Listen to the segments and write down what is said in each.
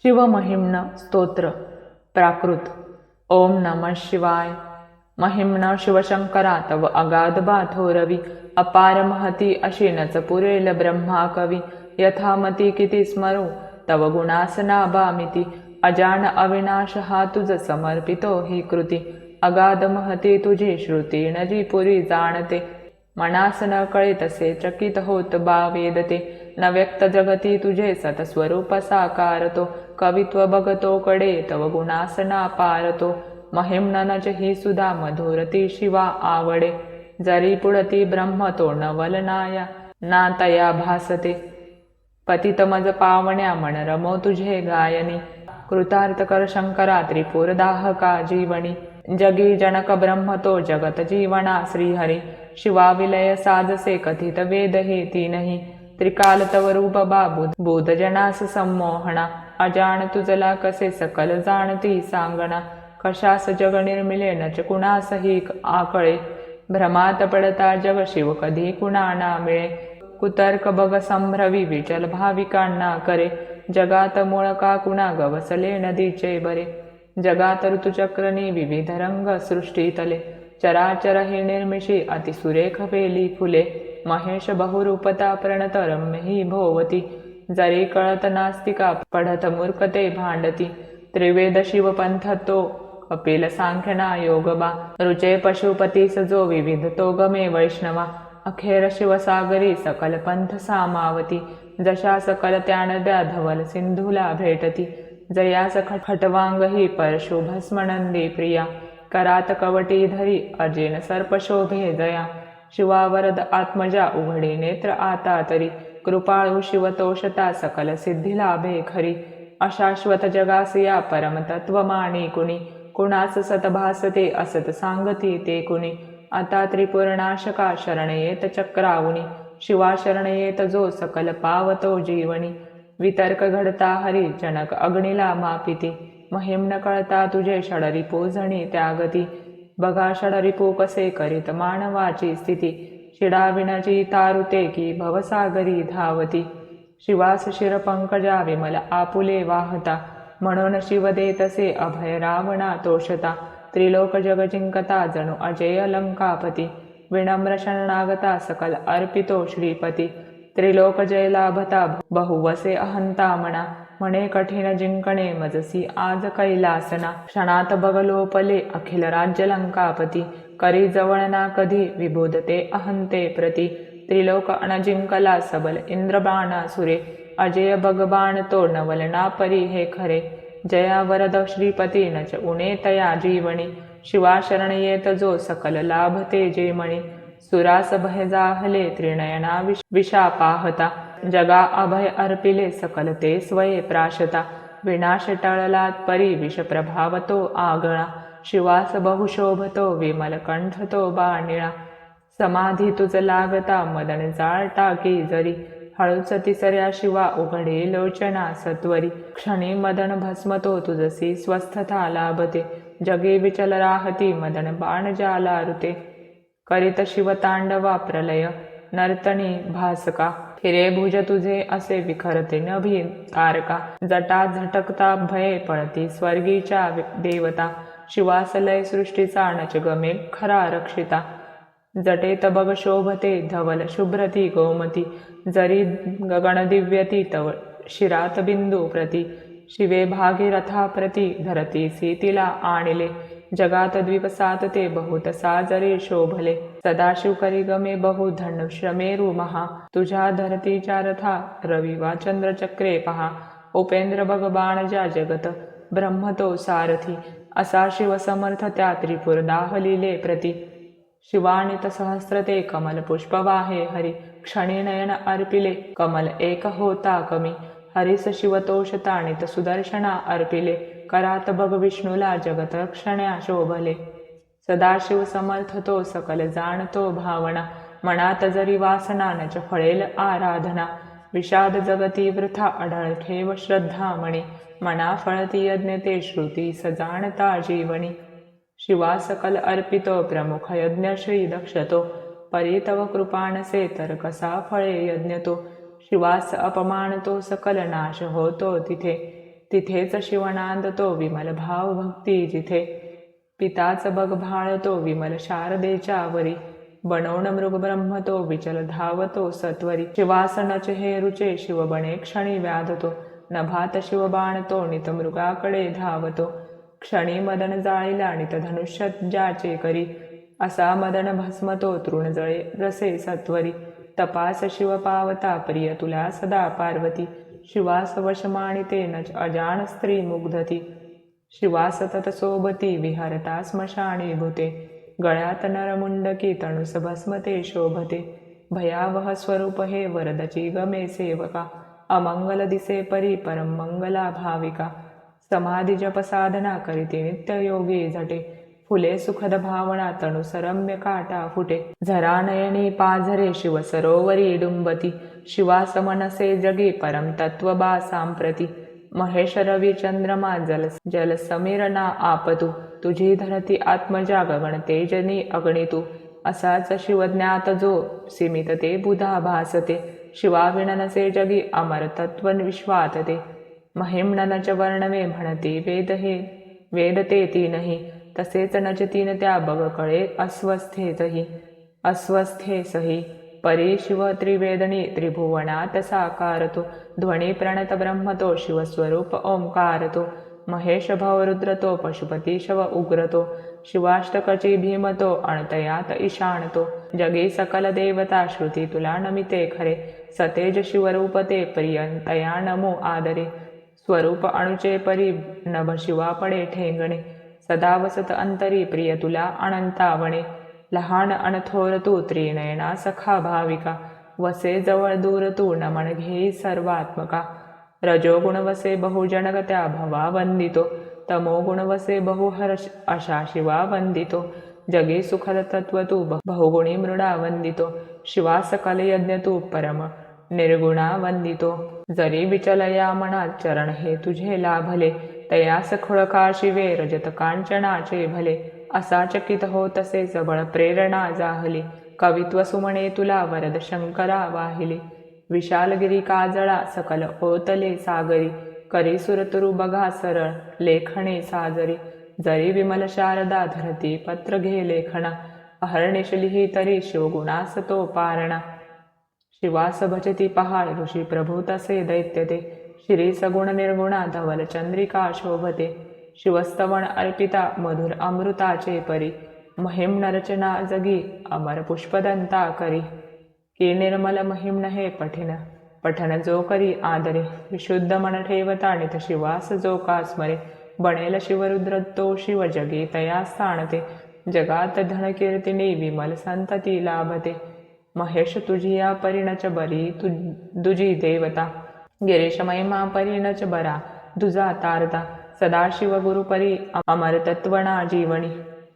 शिवमहिम्न स्तोत्र प्राकृत. ओम नमः शिवाय. महिम्न शिवशंकरा तव अगाध बाथो रवी, अपार महती अशीनच पुरेल ब्रह्मा कवी, यथामती किती स्मरू तव गुणासनाभामिती, अजान अविनाश हा तुझ समर्पितो ही कृती, अगाध महती तुझी श्रुती न जी पुरी जाणते, मनास न कळे तसे चकित होत बा वेदते, न व्यक्त जगती तुझे सतस्वरूप साकारतो, कवित्व बघतो कडे तव गुणासना पारतो, महिम्ननच ही सुधा मधुरती शिवा आवडे, जरी पुढती ब्रह्म तो नवलनाया नातया भासते, पतित मज पावण्या मन रमो तुझे गायनी, कृतार्थ कर शंकरा त्रिपुरदाहका जीवनी, जगी जनक ब्रह्म तो जगत जीवना श्रीहरी, शिवा विलय साजसे कथित वेद हे तीनही, त्रिकाल तव रूप बाबू बोध जनास संमोहना, अजान तुझला कसे सकल जाणती सांगणा, कशास जग निर्मिले नच कुणासही आकळे, भ्रमात पडता जग शिव कधी कुणाना मिळे, कुतर्क बग संभ्रवी विचल भाविकांना करे, जगात मूळ का कुणा गवसले नदीचे बरे, जगात ऋतुचक्रनी विविध रंग सृष्टीतले, चराचर हे निर्मिषी अतिसुरेख वेली फुले, महेश बहुरूपता प्रणत रम्य ही भोवती, जरी कळत नास्तिका पढत मूर्खते भांडती, त्रिवेद शिव पंथ तो कपिल सांख्यना योगबा, रुचे पशुपती सजो विविध तो गमे वैष्णवा, अखेर शिवसागरी सकल पंथ सामावती, जशा सकल त्या नद्या धवल सिंधूला भेटती, जयास खटवांग ही परशु भस्मनंदी प्रिया, करात कवटी धरी अजेन सर्प शोभे जया, शिवा वरद आत्मजा उघडी नेत्र आता तरी, कृपाळू शिवतोषता सकल सिद्धी लाभे खरी, अशाश्वत जगासिया परम तत्व मानी कुणी, कुणास सतभासते असत सांगती ते कुणी, आता त्रिपुरनाशका शरण येत चक्रावुनी, शिवा शरण येत जो सकल पावतो जीवनी, वितर्क घडता हरी जनक अग्निला मापिती, महिम्न कळता तुझे षडरिपू जणी त्यागती, बघा षडरिपू कसे करीत मानवाची स्थिती, शिडाविनाची तारुते की भवसागरी धावती, शिवास शिरपंकजा विमल आपुले वाहता, म्हणून शिव देतसे अभय रावणा तोषता, त्रिलोक जग जिंकता जणू अजय लंकापती, विनम्र शरणागता सकल अर्पितो श्रीपती, त्रिलोक जय लाभता बहुवसे अहंता म्हणा, म्हणे कठीण जिंकणे मजसी आज कैलासना, क्षणात बगलोपले अखिल राज्य लंकापती, करी जवळना कधी विबोधते अहंते प्रती, त्रिलोक अनजिंकला सबल इंद्रबाणा सुरे, अजय बगबाण तो नवलना परी हे खरे, जया वरद श्रीपती नच उणे तया जीवनी, शिवा शरण येत जो सकल लाभते जे मणी, सुरास भय जाहले त्रिनयना विषा पाहता, जगा अभय अर्पिले सकल ते स्वये प्राशता, विनाश टळलात परी विष प्रभावतो आगळा, शिवास बहुशोभतो विमल कंठतो बाणिळा, समाधी तुझ लागता मदन जाळ टाकी जरी, हळूच तिसऱ्या शिवा उघडे लोचना सत्वरी, क्षणी मदन भस्मतो तुझसी स्वस्थता लाभते, जगे विचल राहती मदन बाण जाला ऋते, करीत शिवतांडवा प्रलय नर्तनी भासका, फिरे भुज तुझे असे विखरते नभी तारका, जटा झटकता भये पळती स्वर्गीच्या देवता, शिवासलय सृष्टीचा नच गमे खरा रक्षिता, जटेत बग शोभते धवल शुभ्रती गोमती, जरी गगन दिव्यती तव शिरात बिंदू प्रती, शिवे भागीरथा प्रती धरती सीतीला आणले, जगात द्वीपसात ते बहुत साजरे शोभले, सदाशिव करी गमे बहु धनुष्यमेरु महा, तुझ्या धरतीच्या रथा रविवा चंद्रचक्रे पहा, उपेंद्र भगवान ज्या जगत ब्रह्म तो सारथी, असा शिव समर्थ त्या त्रिपुर दाहलीले प्रती, शिवानित सहस्र ते कमल पुष्पवाहे हरी, क्षणी नयन अर्पिले कमल एक होता कमी, हरिस शिवतोषताणित सुदर्शना अर्पिले, करात बग विष्णूला जगत रक्षण्या शोभले, सदाशिव समर्थ तो सकल जाणतो भावना, मनात जरी वासना नच फळेल आराधना, विषाद जगती वृथा अढळ ठेव श्रद्धा मणी, मना फळती यज्ञ ते श्रुती सजाणता जीवनी, शिवा सकल अर्पितो प्रमुख यज्ञ श्री दक्षतो, परी तव कृपाणसे तर कसा फळे यज्ञ तो, शिवास अपमान तो सकल नाश होतो तिथे, तिथेच शिवनांद तो विमल भाव भक्ती जिथे. पिताच बग भाळतो विमल शारदेच्या वरी. बनवून मृग ब्रह्म तो विचल धावतो सत्वरी. शिवासनच हे रुचे शिव बणे क्षणी व्याधतो. नभात शिव बाणतो नित मृगाकडे धावतो. क्षणी मदन जाळीला नित धनुष्य ज्याचे करी. असा मदन भस्म तो तृण जळे रसे सत्वरी. तपास शिव पावता प्रिय तुला सदा पार्वती. शिवास वश माणिते नच अजान स्त्री मुग्धती. शिवास सतत सोबती विहरता स्मशानी भूते. गळ्यात नरमुंडकी तणुस भस्म ते शोभते. भयावह स्वरूप हे वरदची गमे सेवका. अमंगल दिसे परी परम मंगला भाविका. समाधी जप साधना करीती नित्य योगी झटे. फुले सुखद भावना तणुस रम्य काटा फुटे. झरा नयनी पाझरे शिव सरोवरी डुंबती. शिवास मनसे जगी परम तत्व बा सांप्रती. महेश रवी चंद्रमा जल समीर ना आपतू. तुझी धरती आत्मजा गगन तेजनी अगणितू. असाच शिवज्ञात जो सीमित ते बुधा भासते. शिवाविणनसे जगी अमर तत्व विश्वात ते. महिम्नच वर्णवे म्हणती वेद ते तीनही. तसेच नच तीन त्या बग कळे अस्वस्थेतही. अस्वस्थेसही परी शिव त्रिवेदनी त्रिभुवनात साकारतो. ध्वनी प्रणत ब्रह्मतो शिवस्वरूप ओंकारतो. महेश भवरुद्रतो पशुपती शव उग्रतो. शिवाष्टकची भीमतो अणतयात ईशानतो. जगी सकल देवता श्रुती तुला नमिते खरे. सतेज शिवरूपते प्रियंतया नमो आदरे. स्वरूप अणुचे परी नभ शिवा पडे ठेंगणे. सदा वसत अंतरी प्रिय तुला अनंतावणे. लहान अनथोर तू त्रिनयना सखा भाविका. वसे जवळ दूर तू नमन घेई सर्वात्मका. रजोगुण वसे बहुजनक त्या भवा वंदितो. तमोगुण वसे बहुहर अशा शिवा वंदितो. जगी सुखद तत्व तू बहुगुणी मृडा वंदितो. शिवा सकल यज्ञ तू परम निर्गुणा वंदितो. जरी विचलया मनात चरण हे तुझे लाभले. तयास खुळका शिवे रजत कांचनाचे भले. असा चकित हो तसे सबळ प्रेरणा जाहली. कवित्व सुमणे तुला वरद शंकरा वाहिली. विशालगिरी काजळा सकल ओतले सागरी. करी सुरतुरु बघा सरळ लेखणे साजरी. जरी विमल शारदा धरती पत्र घे लेखना. अहर्निश लिही तरी शिवगुणास तो पारणा. शिवास भजती पहाड ऋषी प्रभू तसे दैत्य ते. श्री सगुण निर्गुणा धवल चंद्रिका शोभते. शिवस्तवन अर्पिता मधुर अमृताचे परी. महिम्न रचना जगी अमर पुष्पदंता करी. की निर्मल महिम्न हे पठन जो करी आदरे. विशुद्ध मन ठेवता नित शिवास जो का स्मरे. बनेल शिवरुद्र तो शिव जगी तया स्थानते. जगात धन कीर्तिनी विमल संतती लाभते. महेश तुझिया परिणच बरी दुजी देवता. गिरीश महिमा परिणच बरा दुजा तारता. सदाशिव गुरुपरी अमर तत्वना जीवनी.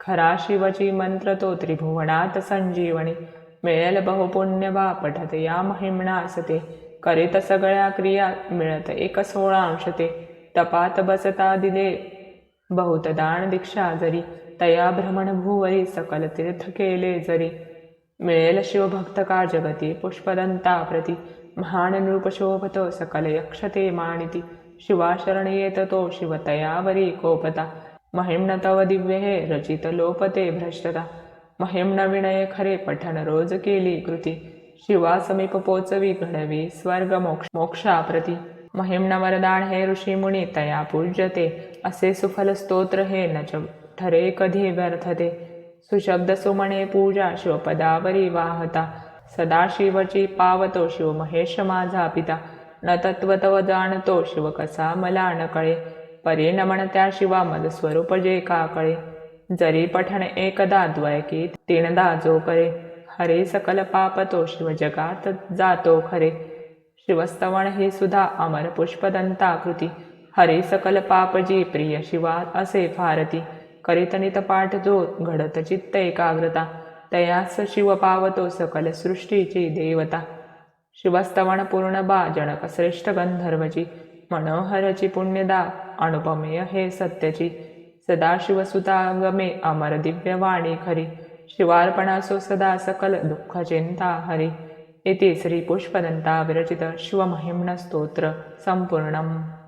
खरा शिवची मंत्र तो त्रिभुवनात संजीवनी. मिळेल बहुपुण्य बा पठत या महिम्नास ते. करीत सगळ्या क्रिया मिळत एक 16 ते. तपात बसता दिले बहुत दान दीक्षा जरी. तया भ्रमण भूवरी सकल तीर्थ केले जरी. मिळेल शिवभक्त का जगती पुष्पदंता प्रती. महान नृप शोभतो सकल यक्षते मानिती. शिवा शरण येत तो शिव तयावरी कोपता. महिम्न तव दिव्य हे रचित लोपते भ्रष्टता. महिम्न विनय खरे पठन रोज केली कृती. शिवा समीप पोचवी घडवी स्वर्ग मोक्षाप्रती. महिम्न वरदान हे ऋषी मुनी तया पूज्यते. असे सुफल स्तोत्र हे नच ठरे कधी व्यर्थते. सुशब्द सुमणे पूजा शिवपदावरी वाहता. सदा शिवची पावतो शिव महेश माझा पिता. न तत्व तव जाणतो शिव कसा मला न कळे. परी नमन त्या शिवा मद स्वरूप जे का कळे. जरी पठण एकदा द्वयकी तीनदा जो करे. हरे सकल पापतो शिव जगात जातो खरे. शिवस्तवण ही सुधा अमर पुष्पदंता कृती. हरे सकल पापजी प्रिय शिवा असे फारती. करीत नित पाठ जो घडत चित्त एकाग्रता. तयास शिव पावतो सकल सृष्टीची देवता. शिवस्तवण पूर्ण बा जनक श्रेष्ठ गंधर्वची. मनोहरची पुण्यदा अनुपमेय हे सत्यची. सदाशिवसुता गमे अमर दिव्यवाणी खरी. शिवार्पणासो सदा सकल दुःख चिंता हरी. इति श्री पुष्पदंता विरचित शिवमहिम्न स्तोत्र संपूर्णम्.